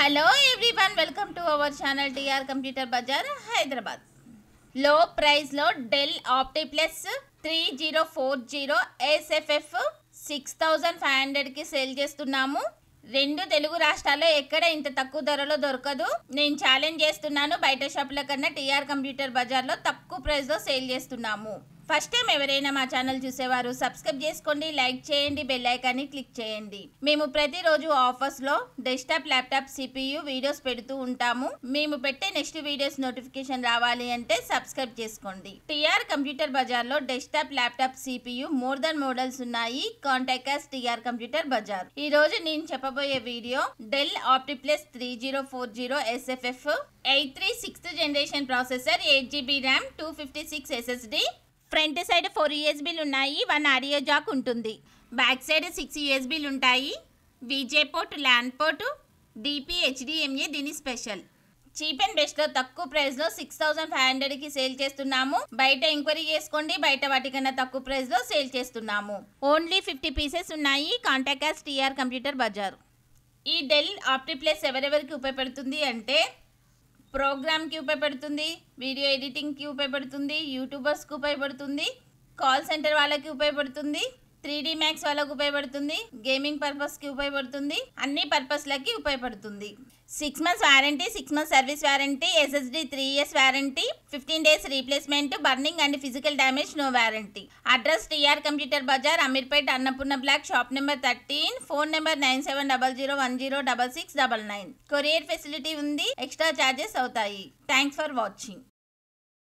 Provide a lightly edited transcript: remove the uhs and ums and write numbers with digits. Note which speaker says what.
Speaker 1: Hello everyone, welcome to our channel TR Computer Bazaar Hyderabad. Low price లో del OptiPlex 3040 SFF 6500 కి sale చేస్తున్నాము. రెండు తెలుగు రాష్ట్రాల్లో ఎక్కడ ఇంత తక్కువ ధరలో దొరకదు. నేను ఛాలెంజ్ చేస్తున్నాను, బయట షాపుల కన్నా టీఆర్ కంప్యూటర్ బజార్లో తక్కువ ప్రైస్లో సేల్ చేస్తున్నాము. ఫస్ట్ టైం ఎవరైనా మా ఛానల్ చూసేవారు సబ్స్క్రైబ్ చేసుకోండి, లైక్ చేయండి, బెల్ ఐకాన్ని క్లిక్ చేయండి. మేము ప్రతిరోజు ఆఫర్స్లో డెస్క్టాప్, ల్యాప్టాప్, CPU వీడియోస్ పెడుతూ ఉంటాము. మేము పెట్టే నెక్స్ట్ వీడియోస్ నోటిఫికేషన్ రావాలి అంటే సబ్స్క్రైబ్ చేసుకోండి. టీఆర్ కంప్యూటర్ బజార్లో desktop, laptop, CPU more than models ఉన్నాయి. Contact us TR computer Bazar. ఈ రోజు నేను చెప్పబోయే video Dell OptiPlex 3040 SFF 83 6th generation processor, 8GB RAM, 256 SSD. Front side 4 USBలు ఉన్నాయి, 1 ఆడియో జాక్ ఉంటుంది. బ్యాక్ సైడ్ 6 USBలు ఉంటాయి. VJ port, LAN port, DP HDMI దీని స్పెషల్. చీప్ అండ్ బెస్ట్లో తక్కువ ప్రైస్లో 6500కి సేల్ చేస్తున్నాము. బయట ఎంక్వైరీ చేసుకోండి, బయట వాటికన్నా తక్కువ ప్రైస్లో సేల్ చేస్తున్నాము. ఓన్లీ 50 పీసెస్ ఉన్నాయి. Contact us TR computer Bazar. ఈ డెల్ ఆప్టిప్లస్ ఎవరెవరికి ఉపయోగపడుతుంది అంటే ప్రోగ్రామ్కి ఉపయోగపడుతుంది, వీడియో ఎడిటింగ్కి ఉపయోగపడుతుంది, యూట్యూబర్స్కి ఉపయోగపడుతుంది, కాల్ సెంటర్ వాళ్ళకి ఉపయోగపడుతుంది, 3D Max వాళ్ళకి ఉపయోగపడుతుంది, గేమింగ్ పర్పస్కి ఉపయోగపడుతుంది, అన్ని పర్పస్లకి ఉపయోగపడుతుంది. 6 months warranty, 6 months service warranty, SSD 3 years warranty, 15 days replacement, burning and physical damage no warranty. Address TR computer Bazar, Ameerpet, Annapurna block, shop number 13, phone number 9700106699. Courier facility ఉంది, extra charges అవుతాయి. Thanks for watching.